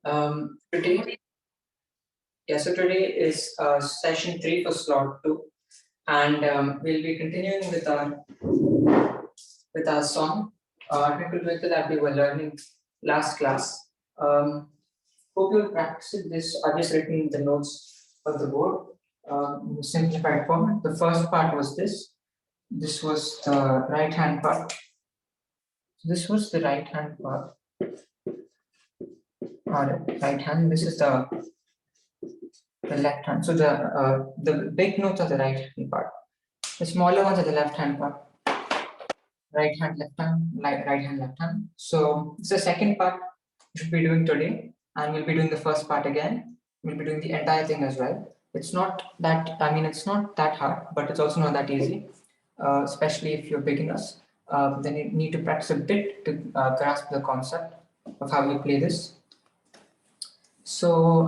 Today, so today is session 3 for slot 2, and we'll be continuing with our song, Twinkle Twinkle, that we were learning last class. Hope you'll practice this. I've just written the notes on the board in simplified format. The first part was this. This was the right hand part. This was the right hand part. Right hand. This is the left hand. So the big notes are the right hand part. The smaller ones are the left hand part. Right hand, left hand, right hand, left hand. So it's the second part we should be doing today, and we'll be doing the first part again. We'll be doing the entire thing as well. It's not that, it's not that hard, but it's also not that easy, especially if you're beginners. Then you need to practice a bit to grasp the concept of how you play this. So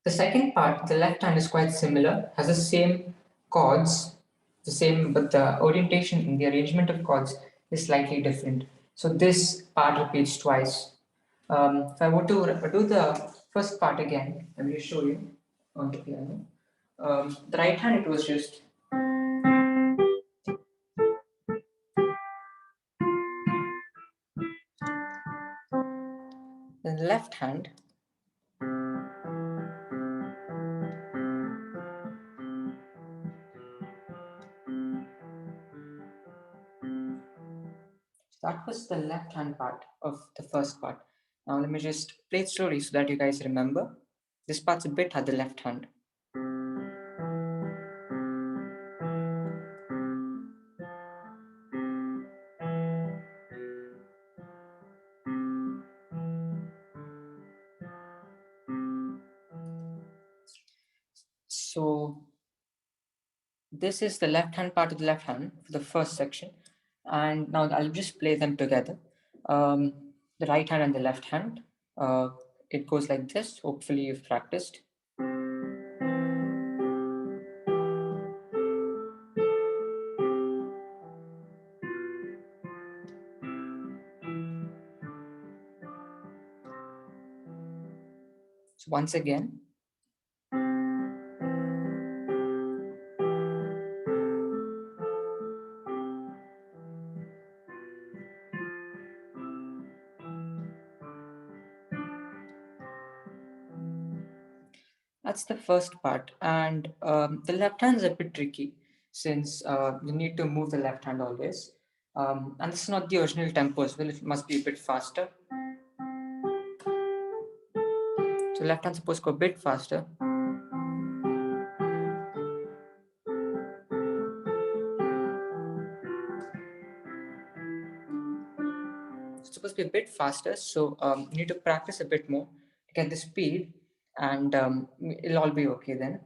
the second part, the left hand, is quite similar, has the same chords, but the orientation in the arrangement of chords is slightly different. So this part repeats twice. If I were to do the first part again, let me just show you on the piano. The right hand, it was just. Then the left hand, that was the left hand part of the first part. Now let me just play it slowly so that you guys remember. This part's a bit at the left hand. So this is the left hand part of the left hand for the first section. And now I'll just play them together. The right hand and the left hand. It goes like this. Hopefully you've practiced. So once again. That's the first part, and the left hand is a bit tricky since you need to move the left hand always, and this is not the original tempo as well. It must be a bit faster. So left hand supposed to go a bit faster. It's supposed to be a bit faster, so you need to practice a bit more to get the speed, and it'll all be okay then.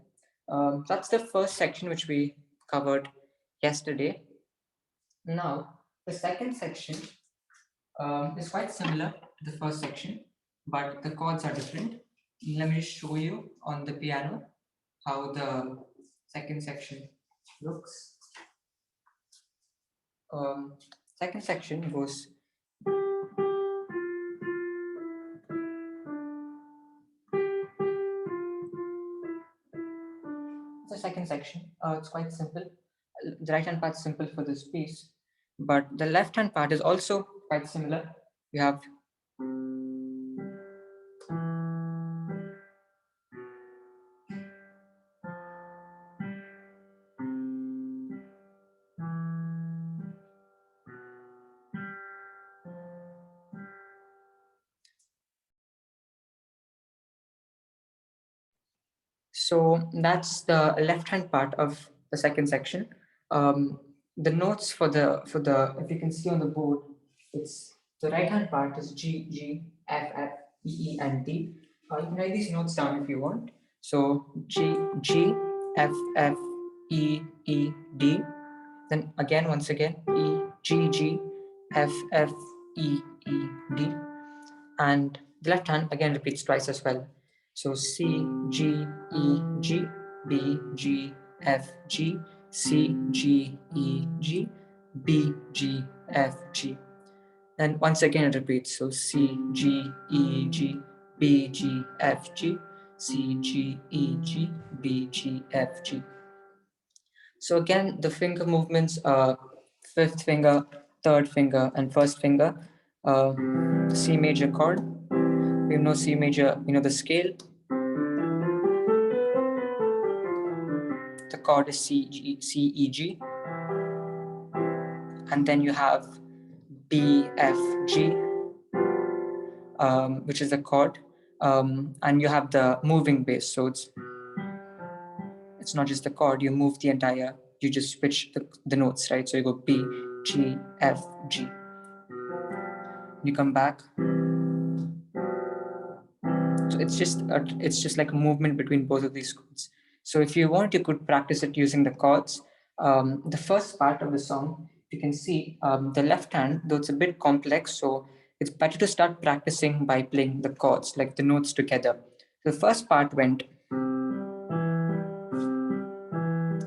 That's the first section which we covered yesterday. Now, the second section is quite similar to the first section, but the chords are different. Let me just show you on the piano how the second section looks. Second section goes. The second section, it's quite simple. The right hand part is simple for this piece, but the left hand part is also quite similar. You have so that's the left hand part of the second section. The notes for the if you can see on the board, it's the right hand part is G, G, F, F, E, E, and D. You can write these notes down if you want. So G, G, F, F, E, E, D. Then again, once again, E, G, G, F, F, E, E, D. And the left hand again repeats twice as well. So C, G, E, G, B, G, F, G, C, G, E, G, B, G, F, G. And once again it repeats. So C, G, E, G, B, G, F, G, C, G, E, G, B, G, F, G. So again, the finger movements are fifth finger, third finger, and first finger. C major chord. We know C major, the scale. The chord is C, E, G. And then you have B, F, G, which is the chord. And you have the moving bass. So it's not just the chord, you move the entire, you just switch the notes, right? So you go B, G, F, G. You come back. So it's just like a movement between both of these chords. So if you want, you could practice it using the chords. The first part of the song, you can see the left hand, though it's a bit complex, so it's better to start practicing by playing the chords, like the notes together. So the first part went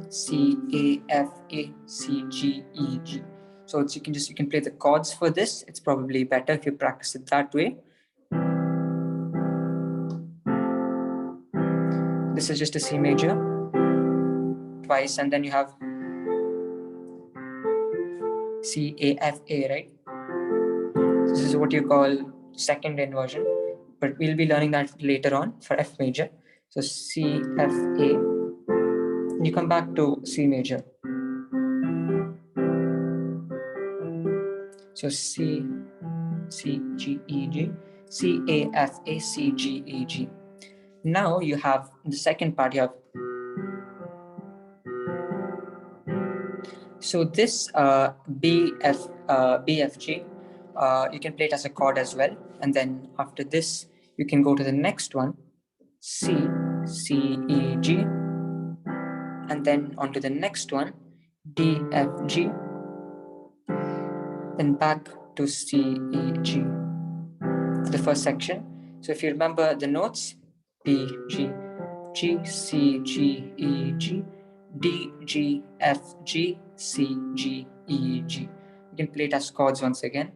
C, A, F, A, C, G, E, G. So you can play the chords for this. It's probably better if you practice it that way. This is just a C major twice, and then you have C, A, F, A, right? This is what you call second inversion, but we'll be learning that later on for F major. So C, F, A. You come back to C major. So C, G, E, G, C, A, F, A, C, G, E, G. Now you have the second part. You have so this B, F, G. You can play it as a chord as well, and then after this you can go to the next one, C, E, G, and then onto the next one, D, F, G, then back to C, E, G for the first section. So if you remember the notes, B, G, G, C, G, E, G, D, G, F, G, C, G, E, G. You can play it as chords once again.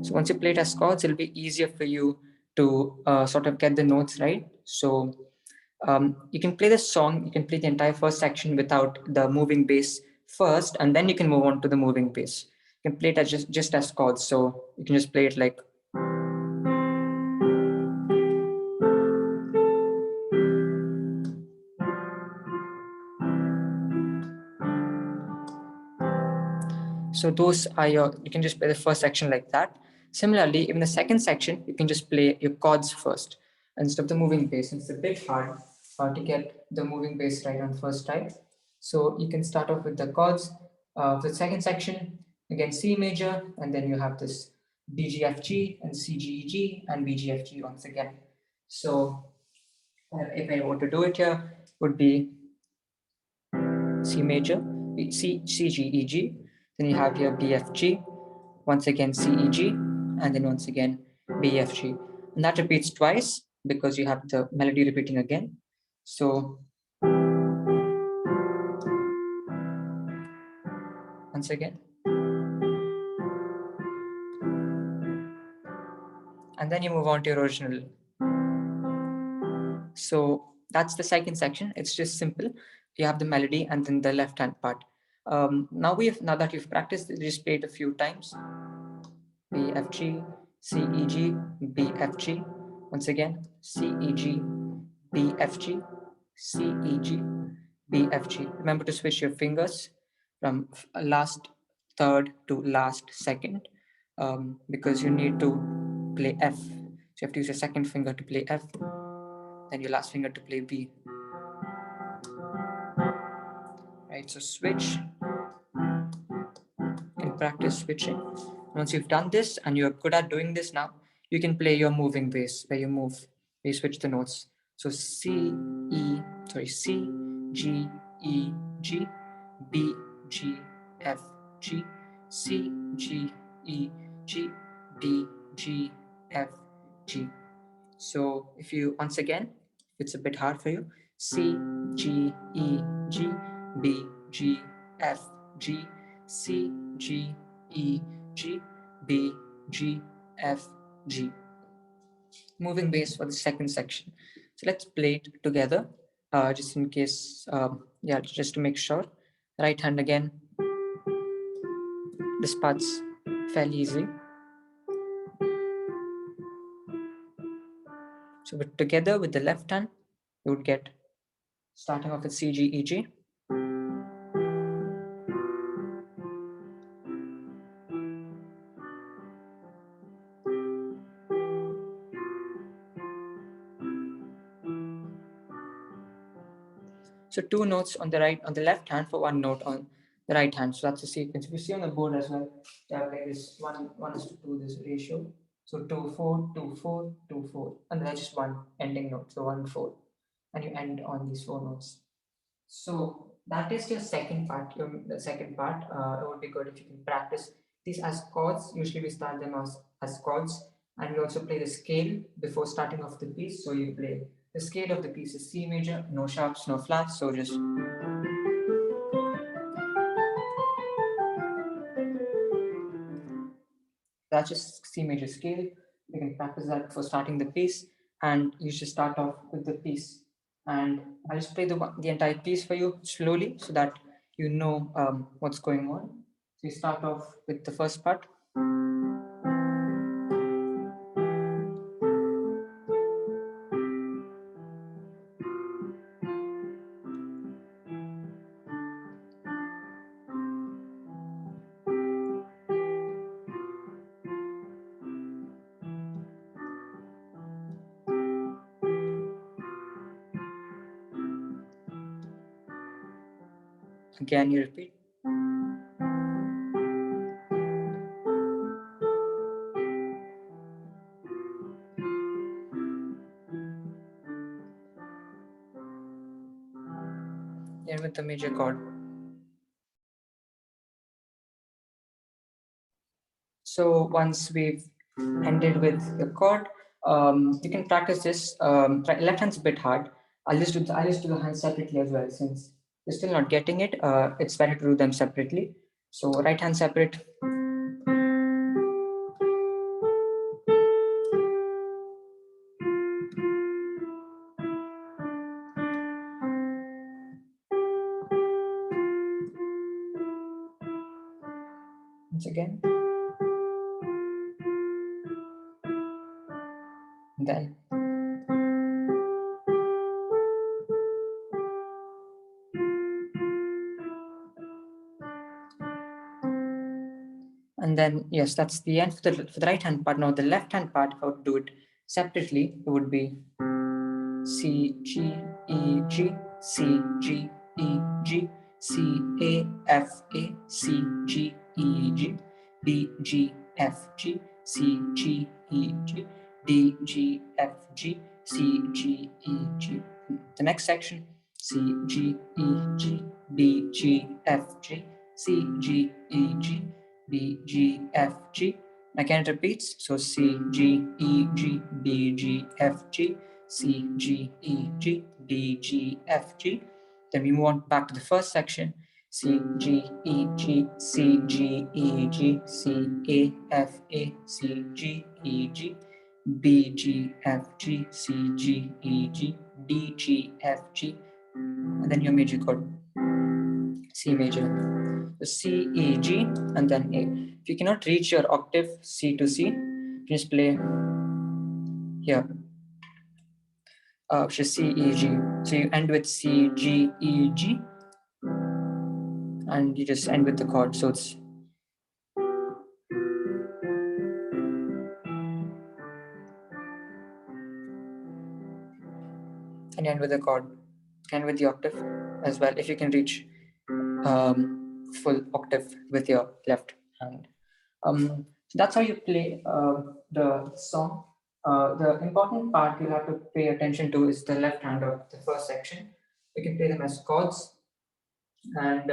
So once you play it as chords, it'll be easier for you to sort of get the notes right. So you can play this song, you can play the entire first section without the moving bass first, and then you can move on to the moving bass. You can play it as just as chords. So you can just play it like. So those are you can just play the first section like that. Similarly, in the second section, you can just play your chords first instead of the moving bass. It's a bit hard to get the moving bass right on first try. So you can start off with the chords. The second section, again, C major, and then you have this B, G, F, G, and C, G, E, G, and B, G, F, G once again. So if I were to do it here, would be C major, C, G, E, G. Then you have here B, F, G, once again C, E, G, and then once again B, F, G. And that repeats twice because you have the melody repeating again. So once again. And then you move on to your original. So that's the second section. It's just simple. You have the melody and then the left hand part. Now that you've practiced, just play it a few times. B, F, G, C, E, G, B, F, G. Once again, C, E, G, B, F, G, C, E, G, B, F, G. Remember to switch your fingers from last third to last second because you need to play F. So you have to use your second finger to play F, then your last finger to play B. Right, so switch. You can practice switching. Once you've done this and you're good at doing this now, you can play your moving bass where you switch the notes. So C, G, E, G, B, G, F, G, C, G, E, G, B, G, F, G. So if you, once again, it's a bit hard for you, C, G, E, G, B, G, F, G, C, G, E, G, B, G, F, G. Moving bass for the second section. So let's play it together, just in case, yeah, just to make sure. Right hand again. This part's fairly easy. So together with the left hand, you would get starting off with C, G, E, G. So two notes on the right, on the left hand for one note on the right hand. So that's the sequence. If you see on the board as well, you have like this 1:2, this ratio. So 2, 4, 2, 4, 2, 4. And that's just one ending note. So 1, 4. And you end on these four notes. So that is your second part. The second part, it would be good if you can practice these as chords. Usually we start them as chords. And we also play the scale before starting off the piece. So you play the scale of the piece is C major, no sharps, no flats. So just that's just C major scale. You can practice that before starting the piece, and you should start off with the piece. And I'll just play the entire piece for you slowly so that you know what's going on. So you start off with the first part. Again, you repeat. Then with the major chord. So once we've ended with the chord, you can practice this. Left hand's a bit hard. I'll just do the hands separately as well, since you're still not getting it. It's better to do them separately. So right hand separate. Once again. Then. And then, yes, that's the end for the right hand part. Now the left hand part, if I would do it separately, it would be C, G, E, G, C, G, E, G, C, A, F, A, C, G, E, G, B, G, F, G, C, G, E, G, D, G, F, G, C, G, E, G. The next section, C, G, E, G, B, G, F, G, C, G, E, G, B, G, F, G. Again, it repeats. So C, G, E, G, B, G, F, G, C, G, E, G, B, G, F, G. Then we move on back to the first section. C, G, E, G, C, G, E, G, C, A, F, A, C, G, E, G, B, G, F, G, C, G, E, G, D, G, F, G. And then your major chord, C major. So C, E, G, and then A. If you cannot reach your octave C to C, just play here. Which is C, E, G. So you end with C, G, E, G, and you just end with the chord. So it's and you end with the chord, and with the octave as well. If you can reach full octave with your left hand. So that's how you play the song. The important part you have to pay attention to is the left hand of the first section. You can play them as chords, and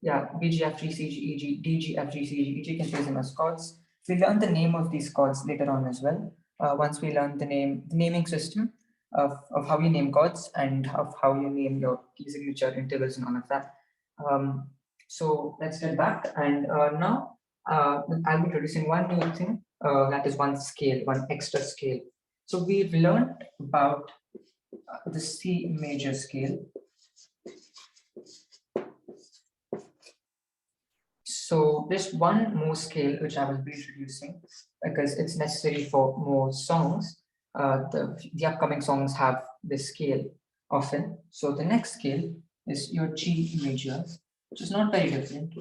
yeah, B, G, F, G, C, G, E, G, D, G, F, G, C, G, E, G can play them as chords. We learn the name of these chords later on as well. Once we learn the naming system of how you name chords and of how you name your key signature intervals and all of that. So let's get back, and now I'll be introducing one new thing, that is one scale, one extra scale. So we've learned about the C major scale. So there's one more scale which I will be introducing because it's necessary for more songs. The upcoming songs have this scale often. So the next scale is your G major, which is not very different.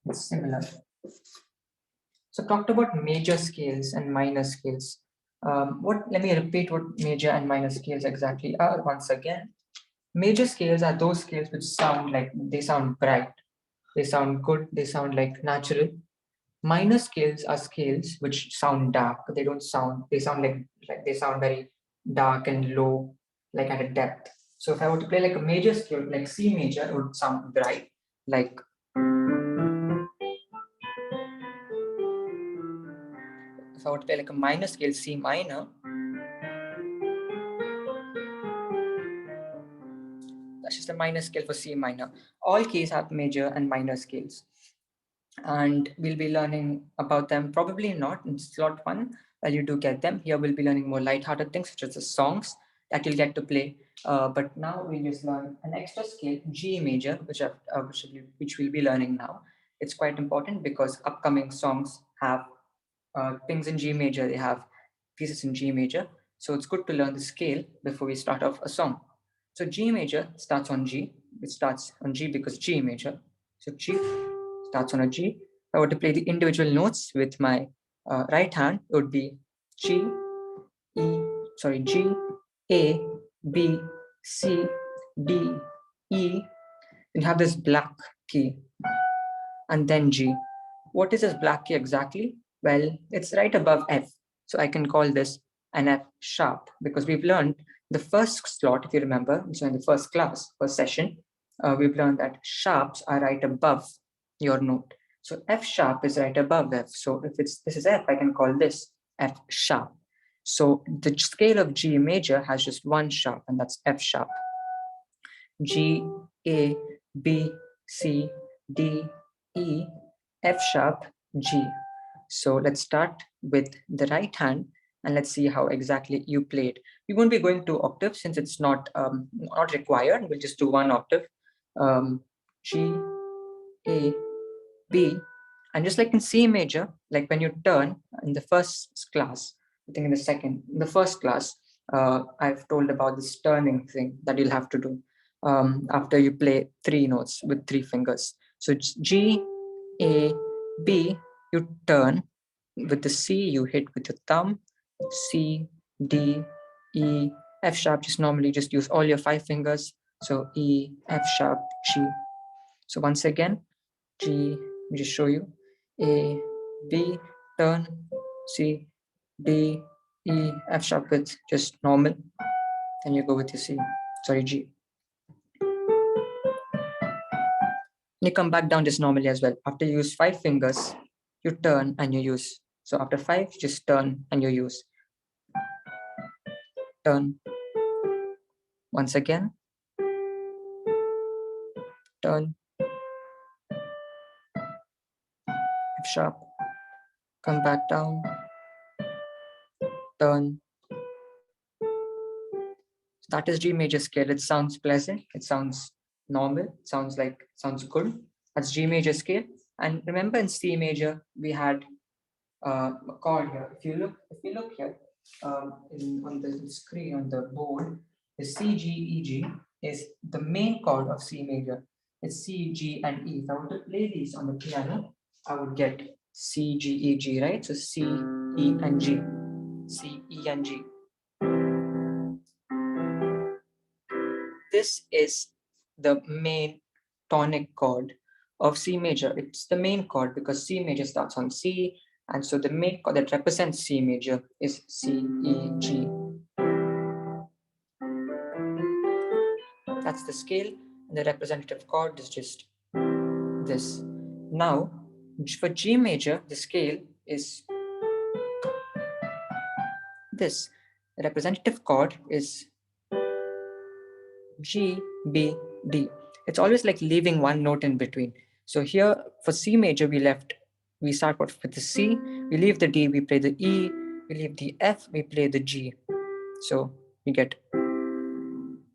It's similar. So talked about major scales and minor scales. Let me repeat what major and minor scales exactly are once again. Major scales are those scales which sound like they sound bright, they sound good, they sound like natural. Minor scales are scales which sound dark. They don't sound, they sound like they sound very dark and low, like at a depth. So if I were to play like a major scale, like C major, it would sound bright, like if I were to play like a minor scale, C minor, that's just a minor scale for C minor. All keys have major and minor scales, and we'll be learning about them. Probably not in slot one, while you do get them. Here we'll be learning more light-hearted things such as the songs that you'll get to play. But now we'll just learn an extra scale, G major, which we'll be learning now. It's quite important because upcoming songs have things in G major. They have pieces in G major. So it's good to learn the scale before we start off a song. So G major starts on G. It starts on G because G major. So G starts on a G. If I were to play the individual notes with my right hand, it would be G, G, A, B, C, D, E. You have this black key and then G. What is this black key exactly? Well, it's right above F. So I can call this an F sharp because we've learned the first slot, if you remember, so in the first class, first session, we've learned that sharps are right above your note. So F sharp is right above F. So if this is F, I can call this F sharp. So the scale of G major has just one sharp, and that's F sharp. G, A, B, C, D, E, F sharp, G. So let's start with the right hand and let's see how exactly you play it. We won't be going to octaves since it's not required. We'll just do one octave. G, A, B, and just like in C major, like when you turn in the first class, I think in the first class, I've told about this turning thing that you'll have to do after you play three notes with three fingers. So it's G, A, B, you turn. With the C, you hit with your thumb. C, D, E, F sharp, just normally just use all your five fingers. So E, F sharp, G. So once again, G, let me just show you. A, B, turn, C, D, E, F sharp with just normal. Then you go with your G. You come back down just normally as well. After you use five fingers, you turn and you use. So after five, just turn and you use. Turn. Once again. Turn. F sharp. Come back down. Turn. So that is G major scale. It sounds pleasant. It sounds normal. It sounds good. That's G major scale. And remember in C major, we had a chord here. If you look here on the screen on the board, the C, G, E, G is the main chord of C major. It's C, G, and E. If I were to play these on the piano, I would get C, G, E, G, right? So C, E, and G. C, E, and G. This is the main tonic chord of C major. It's the main chord because C major starts on C, and so the main chord that represents C major is C, E, G. That's the scale, and the representative chord is just this. Now, for G major, the scale is this. The representative chord is G, B, D. it's always like leaving one note in between. So here for C major, we start with the C, we leave the D, we play the E, we leave the F, we play the G. So you get,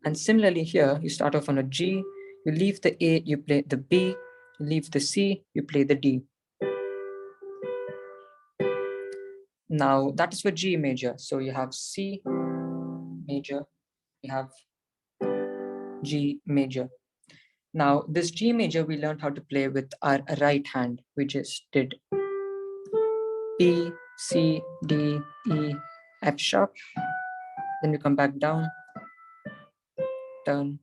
and similarly here, you start off on a G, you leave the A, you play the B, you leave the C, you play the D. Now that is for G major. So you have C major, you have G major. Now this G major, we learned how to play with our right hand. We just did B, C, D, E, F sharp. Then we come back down, turn.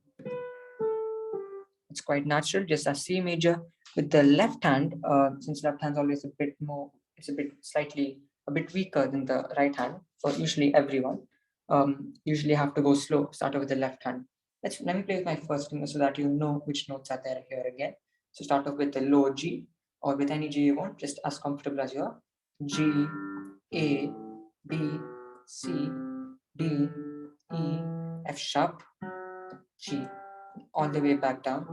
It's quite natural, just as C major. With the left hand, since left hand's always a bit more, it's a bit weaker than the right hand for usually everyone. Usually have to go slow, start off with the left hand. Let me play with my first finger so that you know which notes are there here again. So start off with the low G, or with any G you want, just as comfortable as you are. G, A, B, C, D, E, F sharp, G, all the way back down.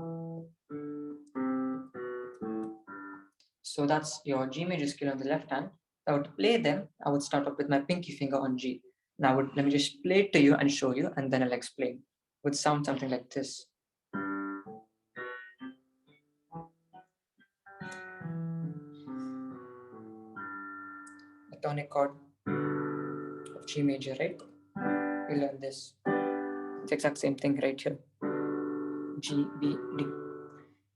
So that's your G major scale on the left hand. If I would play them, I would start off with my pinky finger on G. Now let me just play it to you and show you, and then I'll explain. It would sound something like this. A tonic chord of G major, right? We learn this. It's the exact same thing right here. G, B, D.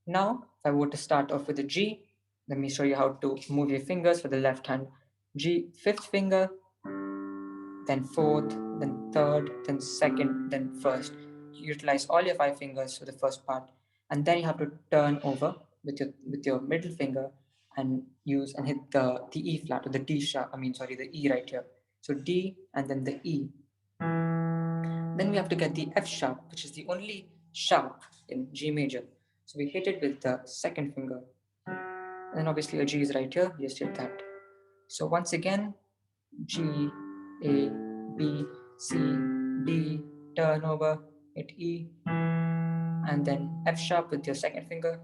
Now, if I were to start off with a G, let me show you how to move your fingers for the left hand. G, fifth finger, then fourth, then third, then second, then first. You utilize all your 5 fingers for the first part, and then you have to turn over with your middle finger and hit the E flat, or the D sharp. The E right here. So D and then the E. Then we have to get the F sharp, which is the only sharp in G major. So we hit it with the second finger. And then obviously a G is right here, just hit that. So once again, G, A, B, C, D, turn over, hit E, and then F sharp with your second finger,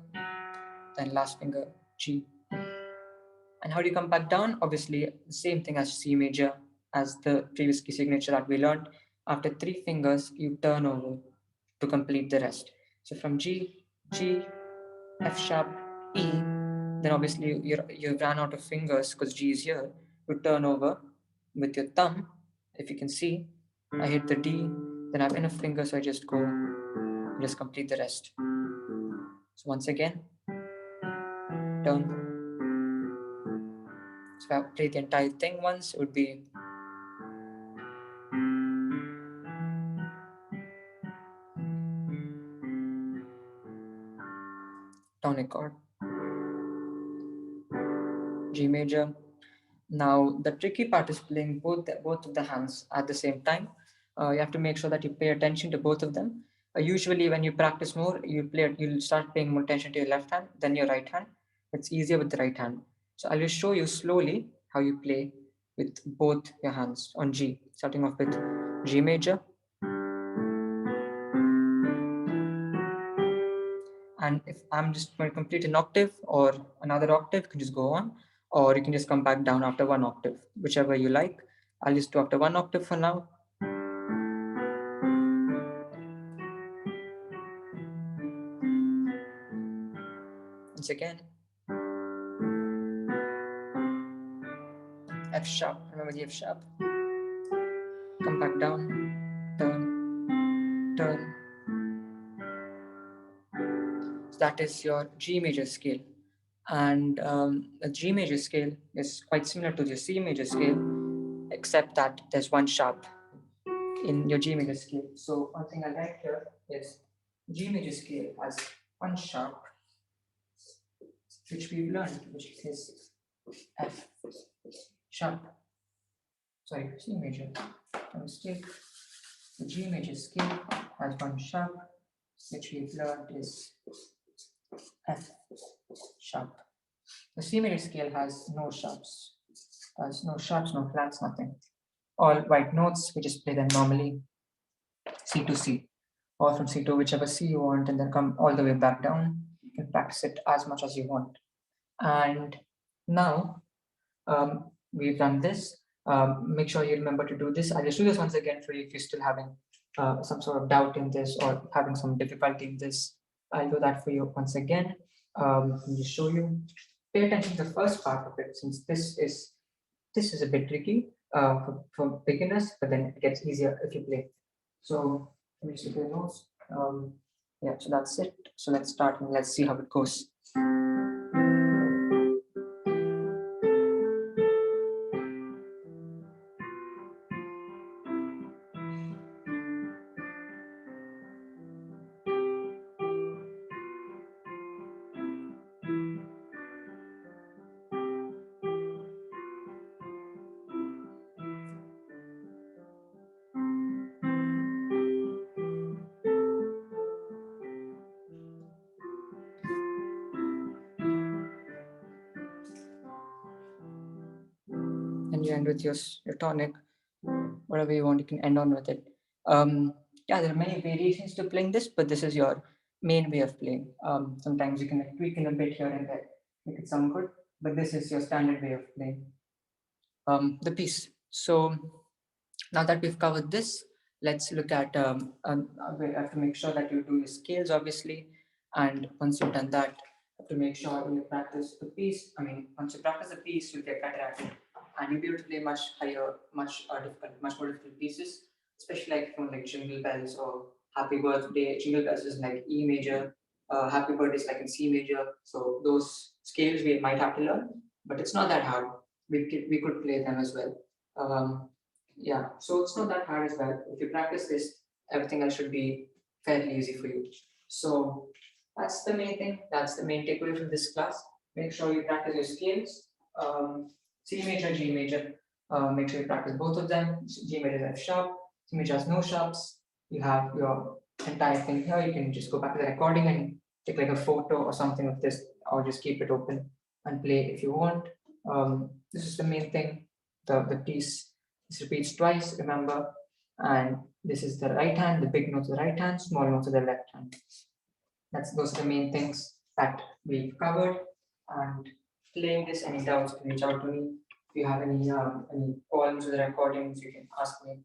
then last finger, G. And how do you come back down? Obviously, the same thing as C major, as the previous key signature that we learned. After 3 fingers, you turn over to complete the rest. So from G, G, F sharp, E, then obviously you ran out of fingers because G is here. You turn over with your thumb. If you can see, I hit the D, then I have enough fingers, so I just complete the rest. So once again, turn. So if I play the entire thing once, it would be tonic chord, G major. Now the tricky part is playing both of the hands at the same time. You have to make sure that you pay attention to both of them. Usually, when you practice more, you'll start paying more attention to your left hand than your right hand. It's easier with the right hand. So I'll just show you slowly how you play with both your hands on G, starting off with G major. And if I'm just going to complete an octave or another octave, you can just go on, or you can just come back down after 1 octave, whichever you like. I'll just do after 1 octave for now. Once again, F sharp, remember the F sharp. Come back down, turn, turn. So that is your G major scale. And the G major scale is quite similar to the C major scale, except that there's one sharp in your G major scale. So one thing I like here is G major scale has one sharp, which we've learned, which is F sharp. Sorry, C major. A mistake. The G major scale has one sharp, which we've learned is F sharp. The C major scale has no sharps. Has no sharps, no flats, nothing. All white notes, we just play them normally, C to C. or from C to whichever C you want, and then come all the way back down. You can practice it as much as you want. And now we've done this. Make sure you remember to do this. I'll just do this once again for you if you're still having some sort of doubt in this or having some difficulty in this. I'll do that for you once again. Let me just show you. Pay attention to the first part of it, since this is a bit tricky for beginners, but then it gets easier if you play. So let me just look at the notes. Yeah, so that's it. So let's start and let's see how it goes. And you end with your tonic, whatever you want, you can end on with it. Yeah, there are many variations to playing this, but this is your main way of playing. Sometimes you can tweak in a bit here and there, make it sound good, but this is your standard way of playing the piece. So now that we've covered this, let's look at, we have to make sure that you do your scales, obviously. And once you've done that, you have to make sure you practice the piece. I mean, once you practice the piece, you'll get better at it. And you'll be able to play much higher, much more difficult pieces, especially like from like Jingle Bells or Happy Birthday. Jingle Bells is like E major, Happy Birthday is like in C major. So those scales we might have to learn, but it's not that hard. We could play them as well. Yeah, so it's not that hard as well. If you practice this, everything else should be fairly easy for you. So that's the main thing. That's the main takeaway from this class. Make sure you practice your scales. C major, G major. Make sure you practice both of them. G major is F sharp. C major has no sharps. You have your entire thing here. You can just go back to the recording and take like a photo or something of this, or just keep it open and play if you want. This is the main thing. The piece. This repeats twice, remember, and this is the right hand, the big note to the right hand, small note to the left hand. Those are the main things that we've covered. And playing this, any doubts, you can reach out to me. If you have any problems with the recordings, you can ask me.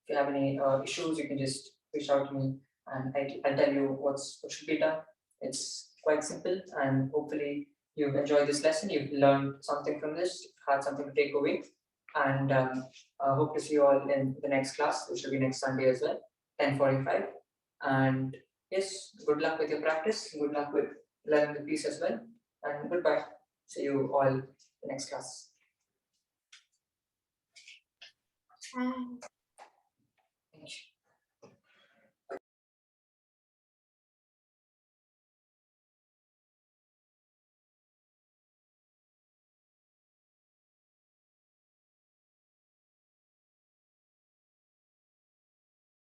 If you have any issues, you can just reach out to me, and I'll tell you what should be done. It's quite simple, and hopefully you've enjoyed this lesson. You've learned something from this, had something to take away, and hope to see you all in the next class, which will be next Sunday as well, 10:45. And yes, good luck with your practice. Good luck with learning the piece as well. And goodbye. See you all in the next class.